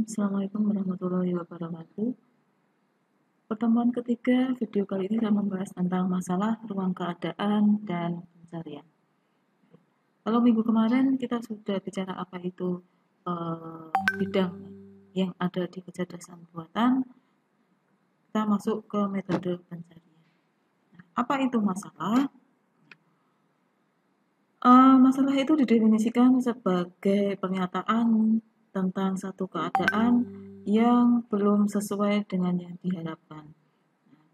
Assalamualaikum warahmatullahi wabarakatuh. Pertemuan ketiga video kali ini saya membahas tentang masalah ruang keadaan dan pencarian. Kalau minggu kemarin kita sudah bicara apa itu bidang yang ada di kecerdasan buatan, kita masuk ke metode pencarian. Apa itu masalah? Masalah itu didefinisikan sebagai pernyataan tentang satu keadaan yang belum sesuai dengan yang diharapkan.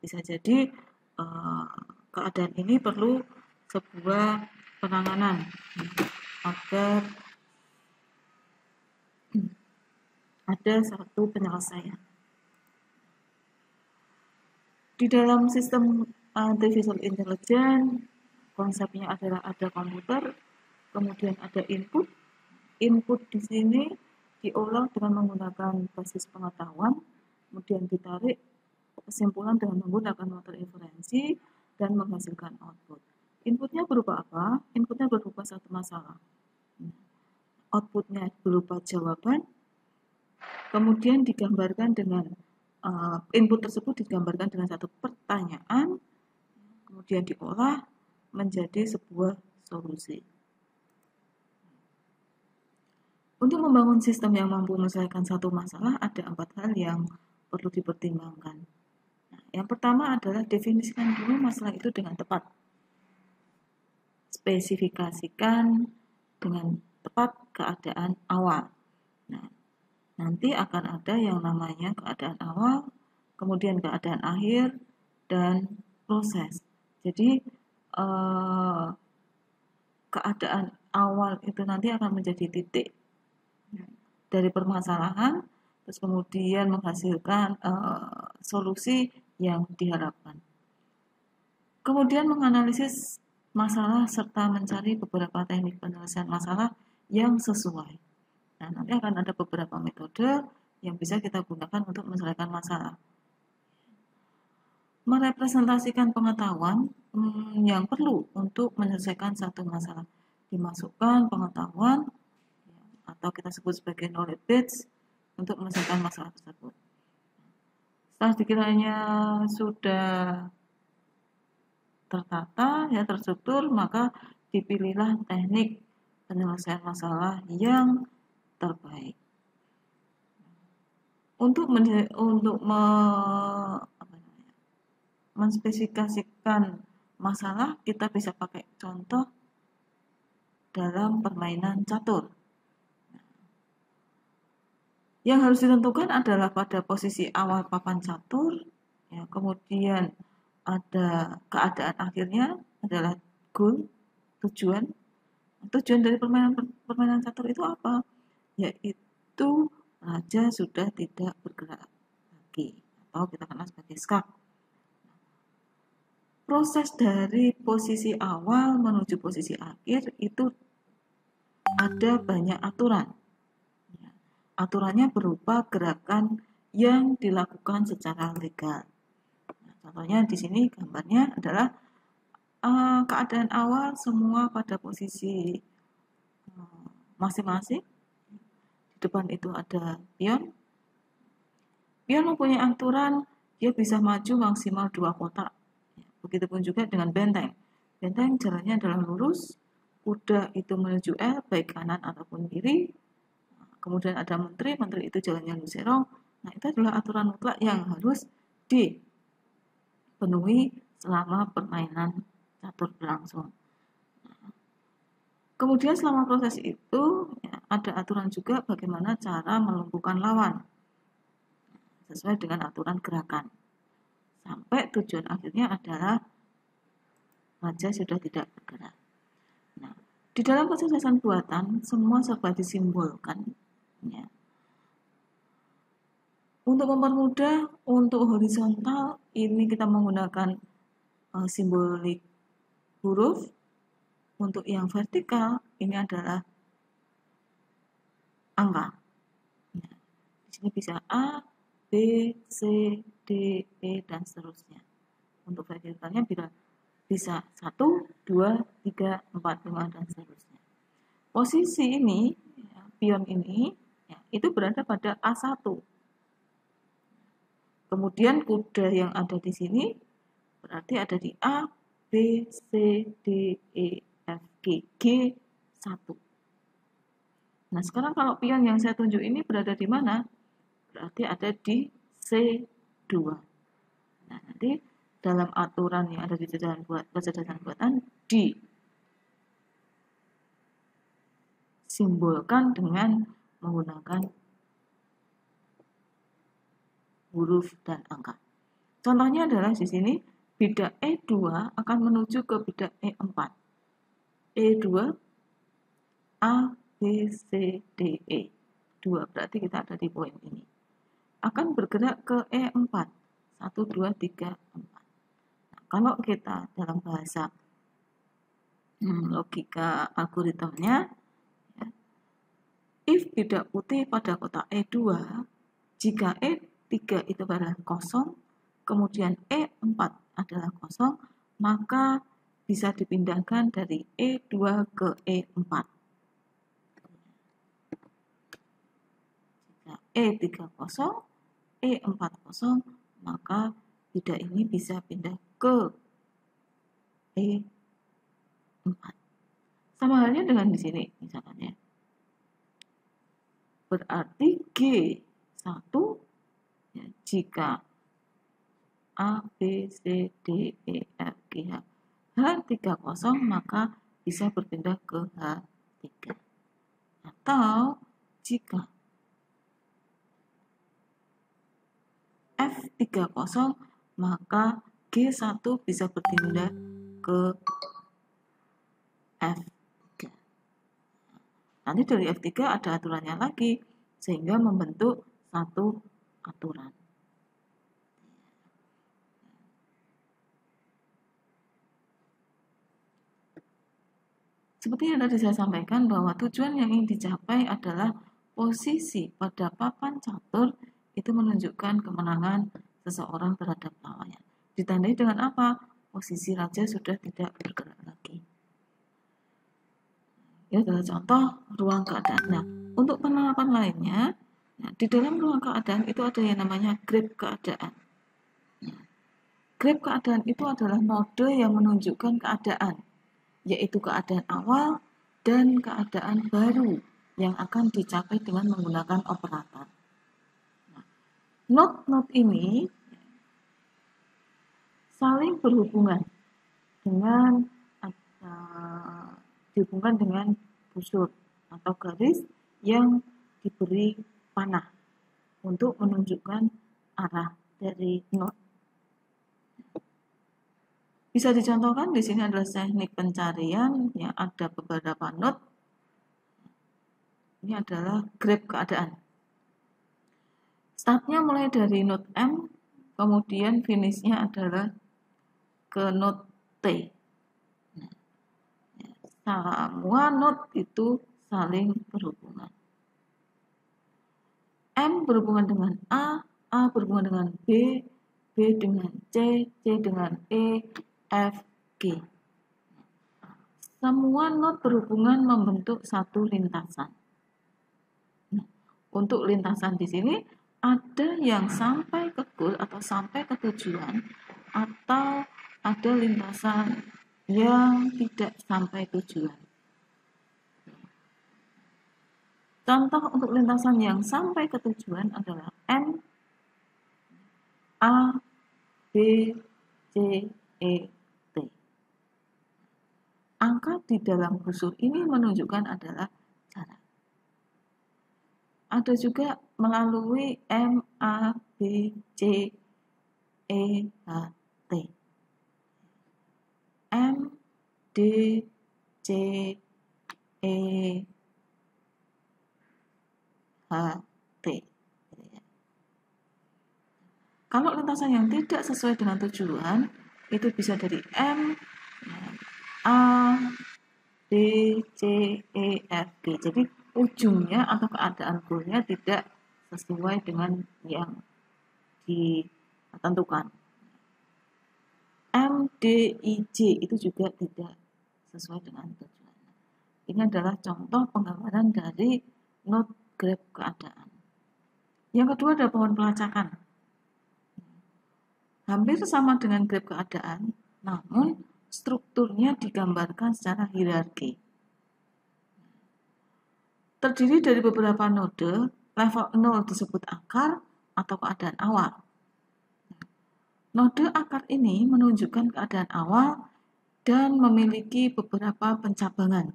Bisa jadi keadaan ini perlu sebuah penanganan agar ada satu penyelesaian. Di dalam sistem artificial intelligence, konsepnya adalah ada komputer, kemudian ada input. Input di sini diolah dengan menggunakan basis pengetahuan, kemudian ditarik kesimpulan dengan menggunakan motor inferensi dan menghasilkan output. Inputnya berupa apa? Inputnya berupa satu masalah. Outputnya berupa jawaban, kemudian digambarkan dengan input tersebut digambarkan dengan satu pertanyaan, kemudian diolah menjadi sebuah solusi. Untuk membangun sistem yang mampu menyelesaikan satu masalah, ada 4 hal yang perlu dipertimbangkan. Yang pertama adalah definisikan dulu masalah itu dengan tepat. Spesifikasikan dengan tepat keadaan awal. Nah, nanti akan ada yang namanya keadaan awal, kemudian keadaan akhir, dan proses. Jadi, keadaan awal itu nanti akan menjadi titik dari permasalahan, terus kemudian menghasilkan solusi yang diharapkan. Kemudian menganalisis masalah serta mencari beberapa teknik penyelesaian masalah yang sesuai. Nah, nanti akan ada beberapa metode yang bisa kita gunakan untuk menyelesaikan masalah. Merepresentasikan pengetahuan yang perlu untuk menyelesaikan satu masalah. Dimasukkan pengetahuan atau kita sebut sebagai knowledge base untuk menyelesaikan masalah tersebut. Setelah dikiranya sudah tertata, terstruktur, maka dipilihlah teknik penyelesaian masalah yang terbaik. Untuk menspesifikasikan masalah, kita bisa pakai contoh dalam permainan catur. Yang harus ditentukan adalah pada posisi awal papan catur, kemudian ada keadaan akhirnya adalah goal, tujuan. Tujuan dari permainan catur itu apa? Yaitu raja sudah tidak bergerak lagi, atau kita kenal sebagai skak. Proses dari posisi awal menuju posisi akhir itu ada banyak aturan. Aturannya berupa gerakan yang dilakukan secara legal. Contohnya di sini gambarnya adalah keadaan awal semua pada posisi masing-masing. Di depan itu ada pion. Pion mempunyai aturan dia bisa maju maksimal 2 kotak. Begitupun juga dengan benteng. Benteng jalannya adalah lurus, kuda itu menuju L baik kanan ataupun kiri. Kemudian ada menteri itu jalannya luserong. Nah, itu adalah aturan mutlak yang harus dipenuhi selama permainan catur berlangsung. Kemudian selama proses itu ada aturan juga bagaimana cara melumpuhkan lawan sesuai dengan aturan gerakan. Sampai tujuan akhirnya adalah raja sudah tidak bergerak. Nah, di dalam kecerdasan buatan semua serba disimbolkan. Untuk mempermudah, untuk horizontal ini kita menggunakan simbolik huruf. Untuk yang vertikal ini adalah angka. Di sini bisa A, B, C, D, E dan seterusnya. Untuk vertikalnya bisa 1, 2, 3, 4, 5 dan seterusnya. Posisi ini, pion ini, itu berada pada A1. Kemudian kuda yang ada di sini berarti ada di A, B, C, D, E, F, G, G1. Nah, sekarang kalau pion yang saya tunjuk ini berada di mana? Berarti ada di C2. Nah, nanti dalam aturan yang ada di kecerdasan buatan disimbolkan dengan menggunakan huruf dan angka. Contohnya adalah di sini bidak E2 akan menuju ke bidak E4. E2 A, B, C, D, E. 2 berarti kita ada di poin ini. Akan bergerak ke E4. 1, 2, 3, 4. Nah, kalau kita dalam bahasa logika algoritmanya, ya, if bidak putih pada kotak E2, jika E3 itu adalah kosong, kemudian E4 adalah kosong, maka bisa dipindahkan dari E2 ke E4. Jika E3 kosong, E4 kosong, maka bidak ini bisa pindah ke E4. Sama halnya dengan di sini, misalkan ya. Berarti G1 ya, jika A, B, C, D, E, F, G, H. H3 kosong, maka bisa berpindah ke H3. Atau jika F3 kosong, maka G1 bisa berpindah ke F3. Nanti dari F3 ada aturannya lagi, sehingga membentuk satu aturan. Seperti yang tadi saya sampaikan bahwa tujuan yang ingin dicapai adalah posisi pada papan catur itu menunjukkan kemenangan seseorang terhadap lawannya. Ditandai dengan apa? Posisi raja sudah tidak bergerak lagi. Ini adalah contoh ruang keadaan. Nah, untuk penerapan lainnya, nah, di dalam ruang keadaan itu ada yang namanya graf keadaan. Nah, graf keadaan itu adalah node yang menunjukkan keadaan, yaitu keadaan awal dan keadaan baru yang akan dicapai dengan menggunakan operator. Nah, node-node ini saling berhubungan dengan dihubungkan dengan busur atau garis yang diberi panah untuk menunjukkan arah dari node. Bisa dicontohkan di sini adalah teknik pencarian yang ada beberapa node. Ini adalah graf keadaan. Startnya mulai dari node M, kemudian finishnya adalah ke node T. Nah, semua node itu saling berhubungan. M berhubungan dengan A berhubungan dengan B, B dengan C, C dengan E, F, G. Semua node berhubungan membentuk satu lintasan. Nah, untuk lintasan di sini ada yang sampai ke goal atau sampai ke tujuan, atau ada lintasan yang tidak sampai tujuan. Contoh untuk lintasan yang sampai ke tujuan adalah M, A, B, C, E, T. Angka di dalam busur ini menunjukkan adalah jarak. Ada juga melalui M, A, B, C, E, H, T. M, D, C, E, H, T. Kalau lintasan yang tidak sesuai dengan tujuan, itu bisa dari M, A, B, C, E, F, G. Jadi ujungnya atau keadaan goalnya tidak sesuai dengan yang ditentukan. M, D, I, J itu juga tidak sesuai dengan tujuan. Ini adalah contoh penggambaran dari node graf keadaan. Yang kedua ada pohon pelacakan. Hampir sama dengan graf keadaan, namun strukturnya digambarkan secara hierarki. Terdiri dari beberapa node, level 0 disebut akar atau keadaan awal. Node akar ini menunjukkan keadaan awal dan memiliki beberapa pencabangan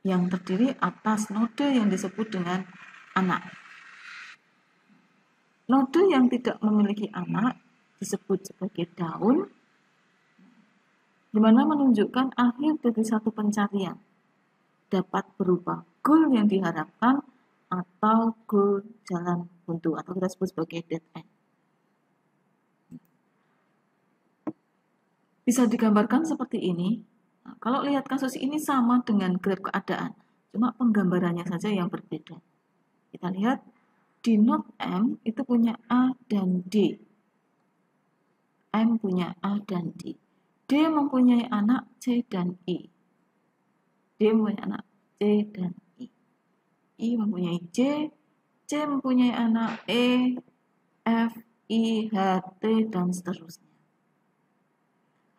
yang terdiri atas node yang disebut dengan anak. Node yang tidak memiliki anak disebut sebagai daun, di mana menunjukkan akhir dari satu pencarian, dapat berupa goal yang diharapkan atau goal jalan buntu atau kita sebut sebagai dead end. Bisa digambarkan seperti ini. Nah, kalau lihat kasus ini sama dengan graf keadaan, cuma penggambarannya saja yang berbeda. Kita lihat di node M itu punya A dan D. M punya A dan D. D mempunyai anak C dan I. D mempunyai anak C dan I. I mempunyai C. C mempunyai anak E, F, I, H, T, dan seterusnya.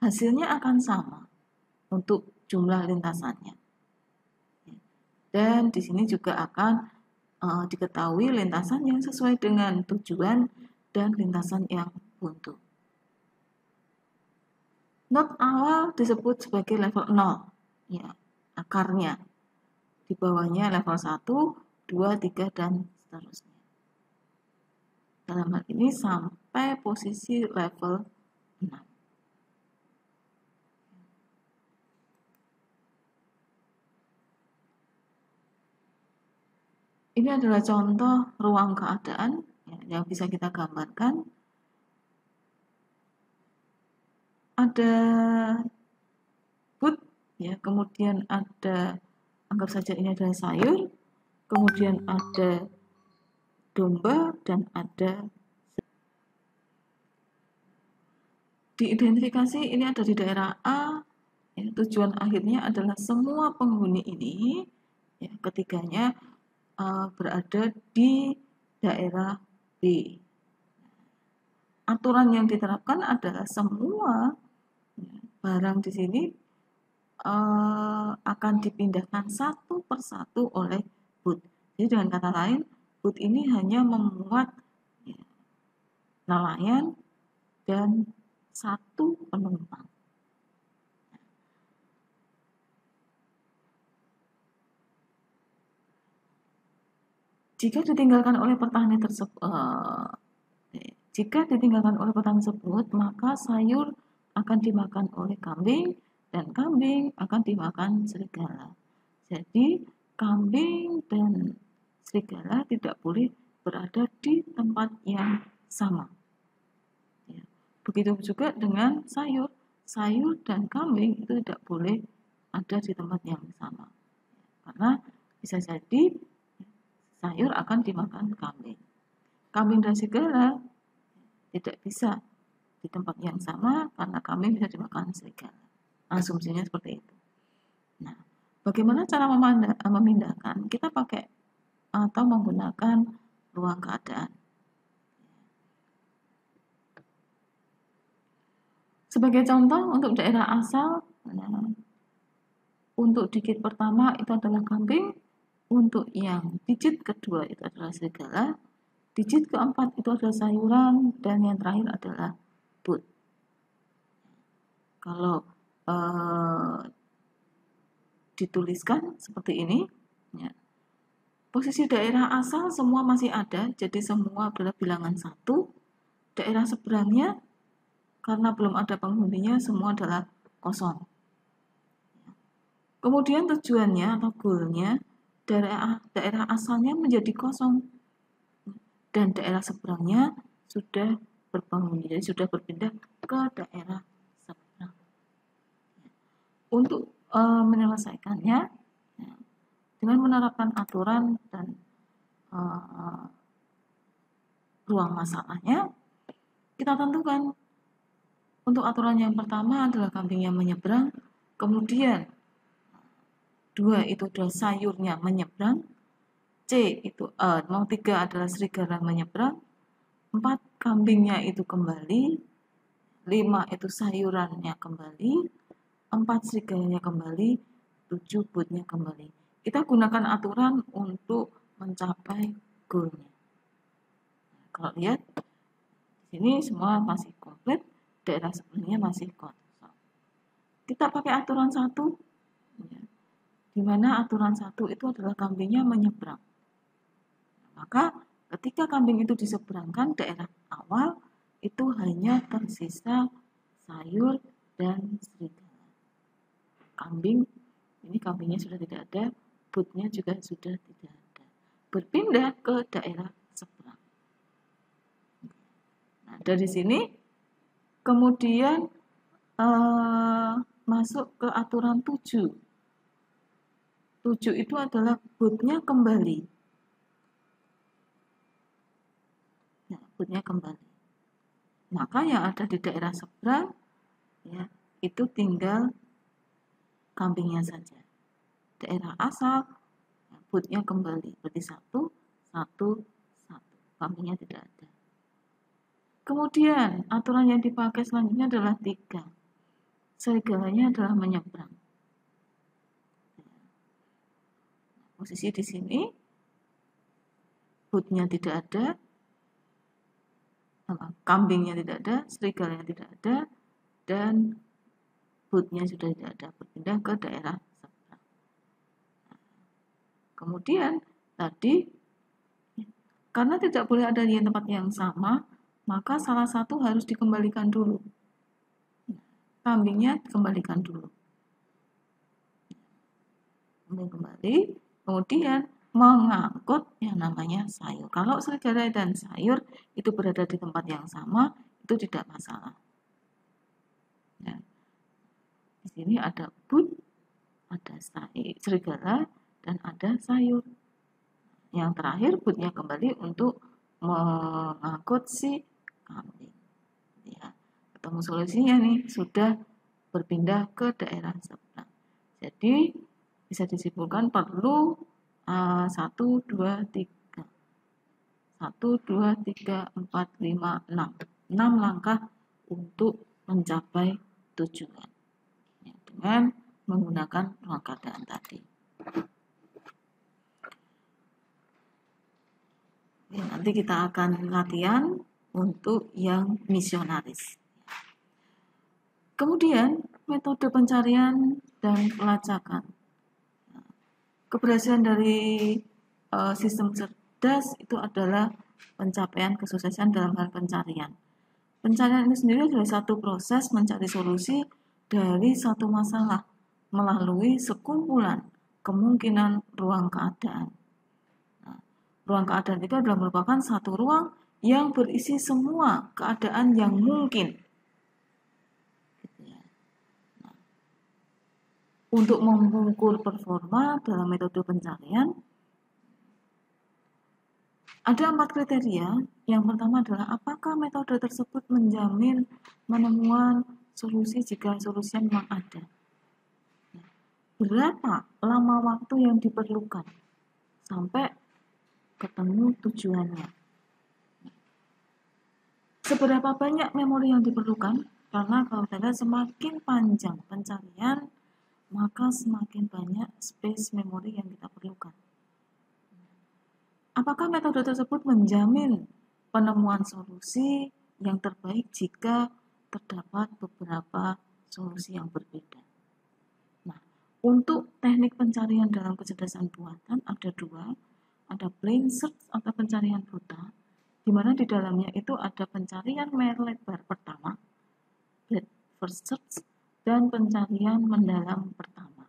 Hasilnya akan sama untuk jumlah lintasannya. Dan di sini juga akan diketahui lintasan yang sesuai dengan tujuan dan lintasan yang buntu. Node awal disebut sebagai level 0, ya, akarnya. Di bawahnya level 1, 2, 3, dan seterusnya. Dalam hal ini sampai posisi level 6. Ini adalah contoh ruang keadaan yang bisa kita gambarkan. Ada but, ya, kemudian ada, anggap saja ini adalah sayur, kemudian ada domba, dan ada diidentifikasi ini ada di daerah A. Ya, tujuan akhirnya adalah semua penghuni ini, ya, ketiganya berada di daerah B. Aturan yang diterapkan adalah semua barang di sini akan dipindahkan satu persatu oleh but. Jadi dengan kata lain, but ini hanya memuat nelayan dan satu penumpang. Jika ditinggalkan oleh petani tersebut, maka sayur akan dimakan oleh kambing dan kambing akan dimakan serigala. Jadi kambing dan serigala tidak boleh berada di tempat yang sama. Ya. Begitu juga dengan sayur. Sayur dan kambing itu tidak boleh ada di tempat yang sama. Karena bisa jadi sayur akan dimakan kambing. Kambing dan serigala tidak bisa di tempat yang sama karena kambing bisa dimakan serigala. Asumsinya seperti itu. Nah, bagaimana cara memindahkan? Kita pakai atau menggunakan ruang keadaan. Sebagai contoh untuk daerah asal, untuk digit pertama itu adalah kambing, untuk yang digit kedua itu adalah serigala, digit keempat itu adalah sayuran, dan yang terakhir adalah but. Kalau dituliskan seperti ini, ya, posisi daerah asal semua masih ada, jadi semua adalah bilangan 1. Daerah seberangnya karena belum ada penghuninya semua adalah kosong. Kemudian tujuannya atau goalnya daerah asalnya menjadi kosong dan daerah seberangnya sudah berpenghuni, jadi sudah berpindah ke daerah seberang. Untuk menyelesaikannya dengan menerapkan aturan dan ruang masalahnya, kita tentukan untuk aturan yang pertama adalah kambing yang menyeberang, kemudian 2 itu adalah sayurnya menyeberang, C itu mau 3 adalah serigala menyeberang, 4 kambingnya itu kembali, 5 itu sayurannya kembali, 4 serigalanya kembali, 7 bootnya kembali. Kita gunakan aturan untuk mencapai goalnya. Kalau lihat di sini semua masih komplit, daerah sebelumnya masih kosong. Kita pakai aturan 1, ya, di mana aturan 1 itu adalah kambingnya menyeberang. Maka ketika kambing itu diseberangkan, daerah awal itu hanya tersisa sayur dan serigala. Kambing, ini kambingnya sudah tidak ada, bootnya juga sudah tidak ada. Berpindah ke daerah seberang. Nah, dari sini kemudian masuk ke aturan 7. 7 itu adalah bootnya kembali. Ya, bootnya kembali. Maka yang ada di daerah seberang, ya, itu tinggal kambingnya saja. Daerah asal, bootnya kembali. Berarti 1, 1, 1. Kambingnya tidak ada. Kemudian aturan yang dipakai selanjutnya adalah 3. Serigalanya adalah menyeberang. Posisi di sini, bootnya tidak ada, kambingnya tidak ada, serigalanya tidak ada, dan bootnya sudah tidak ada, berpindah ke daerah seberang. Kemudian tadi, karena tidak boleh ada di tempat yang sama, maka salah satu harus dikembalikan dulu. Kambingnya dikembalikan dulu. Kembali, kemudian mengangkut yang namanya sayur. Kalau serigala dan sayur itu berada di tempat yang sama, itu tidak masalah. Ya. Di sini ada boot, ada serigala, dan ada sayur. Yang terakhir bootnya kembali untuk mengangkut si kambing. Ya, ketemu solusinya nih, sudah berpindah ke daerah seberang. Jadi bisa disimpulkan perlu 1, 2, 3. 1, 2, 3, 4, 5, 6. 6 langkah untuk mencapai tujuan. Ya, dengan menggunakan ruang keadaan tadi. Ya, nanti kita akan latihan untuk yang misionaris. Kemudian metode pencarian dan pelacakan. Keberhasilan dari sistem cerdas itu adalah pencapaian kesuksesan dalam hal pencarian. Pencarian ini sendiri adalah satu proses mencari solusi dari satu masalah melalui sekumpulan kemungkinan ruang keadaan. Nah, ruang keadaan itu adalah merupakan satu ruang yang berisi semua keadaan yang mungkin. Untuk mengukur performa dalam metode pencarian, ada 4 kriteria. Yang pertama adalah apakah metode tersebut menjamin penemuan solusi jika solusi memang ada. Berapa lama waktu yang diperlukan sampai ketemu tujuannya. Seberapa banyak memori yang diperlukan? Karena kalau kita semakin panjang pencarian, maka semakin banyak space memori yang kita perlukan. Apakah metode tersebut menjamin penemuan solusi yang terbaik jika terdapat beberapa solusi yang berbeda? Nah, untuk teknik pencarian dalam kecerdasan buatan ada 2, ada plain search atau pencarian buta, di mana di dalamnya itu ada pencarian lebar pertama, breadth first search, dan pencarian mendalam pertama,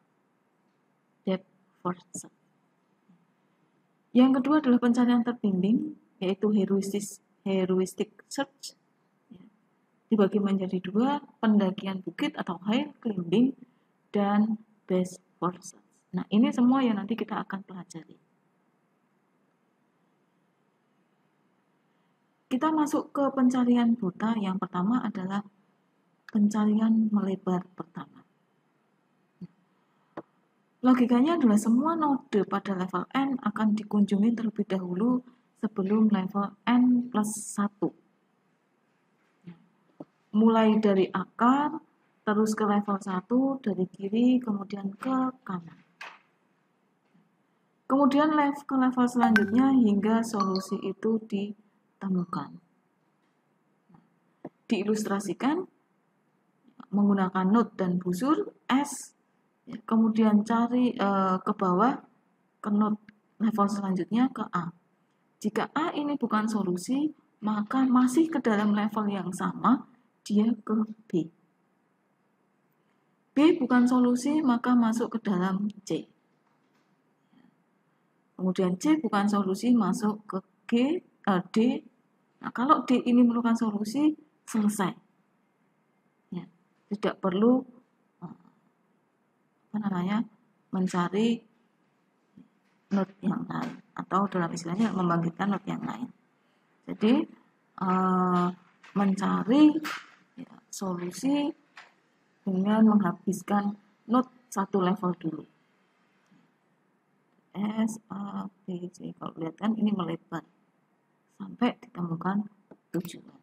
depth first search. Yang kedua adalah pencarian terbimbing, yaitu heuristic search. Dibagi menjadi 2, pendakian bukit atau high climbing dan base first search. Nah, ini semua yang nanti kita akan pelajari. Kita masuk ke pencarian buta. Yang pertama adalah pencarian melebar pertama. Logikanya adalah semua node pada level n akan dikunjungi terlebih dahulu sebelum level n plus 1. Mulai dari akar, terus ke level 1, dari kiri, kemudian ke kanan. Kemudian ke level selanjutnya hingga solusi itu ditemukan. Diilustrasikan menggunakan node dan busur S, kemudian cari ke bawah ke node level selanjutnya ke A. Jika A ini bukan solusi, maka masih ke dalam level yang sama, dia ke B. B bukan solusi, maka masuk ke dalam C. Kemudian C bukan solusi, masuk ke D. Nah, kalau D ini merupakan solusi, selesai. Ya, tidak perlu mencari node yang lain atau dalam istilahnya membangkitkan node yang lain. Jadi mencari solusi dengan menghabiskan node satu level dulu. S, A, B, C. Kalau lihat kan ini melebar sampai ditemukan tujuan.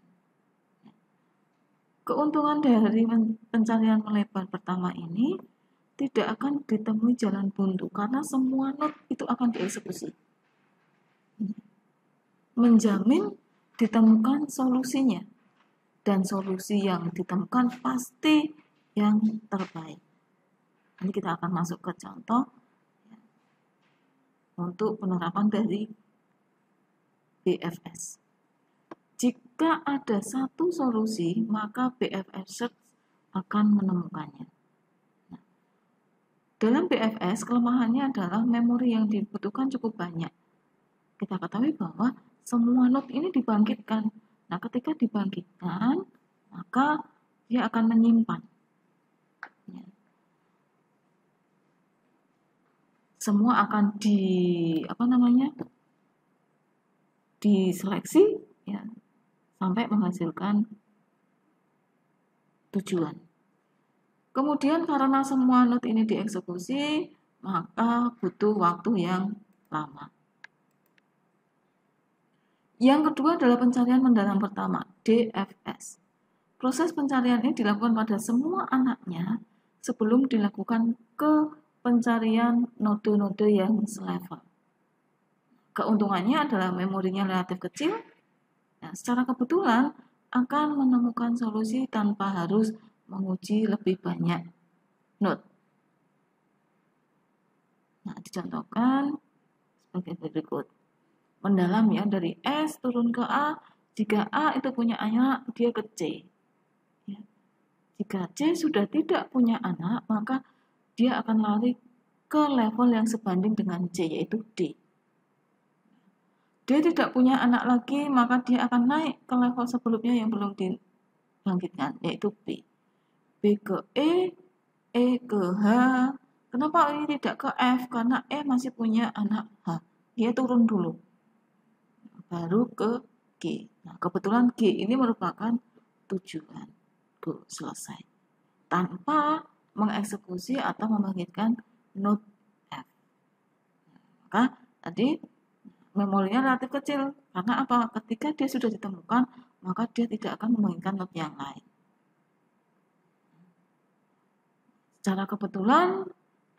Keuntungan dari pencarian melebar pertama ini tidak akan ditemui jalan buntu karena semua node itu akan dieksekusi. Menjamin ditemukan solusinya, dan solusi yang ditemukan pasti yang terbaik. Nanti kita akan masuk ke contoh untuk penerapan dari BFS. Jika ada satu solusi, maka BFS search akan menemukannya. Nah, dalam BFS, kelemahannya adalah memori yang dibutuhkan cukup banyak. Kita ketahui bahwa semua node ini dibangkitkan. Nah, ketika dibangkitkan, maka dia akan menyimpan. Semua akan diseleksi ya, sampai menghasilkan tujuan. Kemudian karena semua node ini dieksekusi, maka butuh waktu yang lama. Yang kedua adalah pencarian mendalam pertama, DFS. Proses pencarian ini dilakukan pada semua anaknya sebelum dilakukan ke pencarian node-node yang selevel. Keuntungannya adalah memorinya relatif kecil. Nah, secara kebetulan akan menemukan solusi tanpa harus menguji lebih banyak node. Nah, dicontohkan sebagai berikut. Mendalam ya, dari S turun ke A. Jika A itu punya anak, dia ke C. Ya. Jika C sudah tidak punya anak, maka dia akan lari ke level yang sebanding dengan C, yaitu D. Dia tidak punya anak lagi, maka dia akan naik ke level sebelumnya yang belum dibangkitkan, yaitu B. B ke E ke H. Kenapa ini tidak ke F? Karena E masih punya anak H. Dia turun dulu. Baru ke G. Nah, kebetulan G ini merupakan tujuan. Selesai. Tanpa mengeksekusi atau membangkitkan node F. Maka tadi memorinya relatif kecil. Karena apa? Ketika dia sudah ditemukan, maka dia tidak akan membangkitkan node yang lain. Secara kebetulan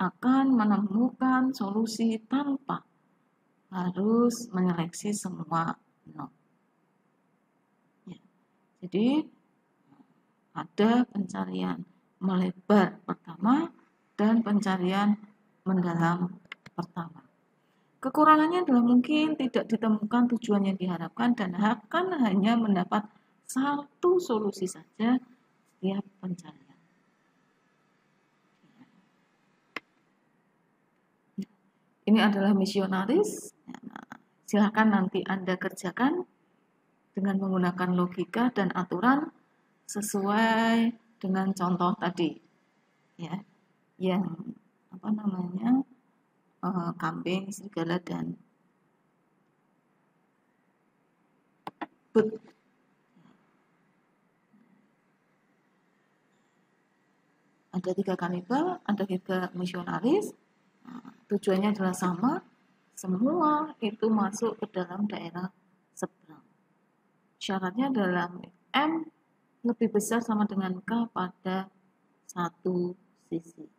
akan menemukan solusi tanpa harus menyeleksi semua node. Ya. Jadi ada pencarian melebar pertama dan pencarian mendalam pertama. Kekurangannya adalah mungkin tidak ditemukan tujuan yang diharapkan dan akan hanya mendapat satu solusi saja setiap pencarian. Ini adalah misionaris. Silakan nanti Anda kerjakan dengan menggunakan logika dan aturan sesuai dengan contoh tadi, ya, yang kambing, serigala, dan but. Ada 3 kanibal, ada 3 misionaris. tujuannya adalah sama, semua itu masuk ke dalam daerah seberang. Syaratnya adalah M lebih besar sama dengan K pada satu sisi.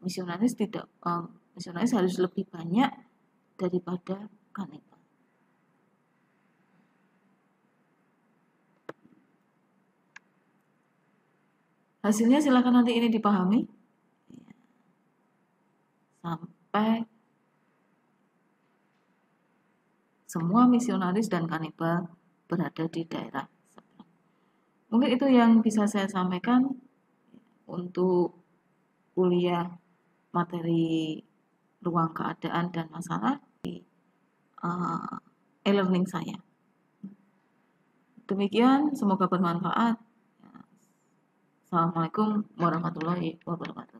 Misionaris harus lebih banyak daripada kanibal. Hasilnya silakan nanti ini dipahami sampai semua misionaris dan kanibal berada di daerah seberang. Mungkin itu yang bisa saya sampaikan untuk kuliah materi ruang keadaan dan masalah di e-learning saya. Demikian, semoga bermanfaat. Assalamualaikum warahmatullahi wabarakatuh.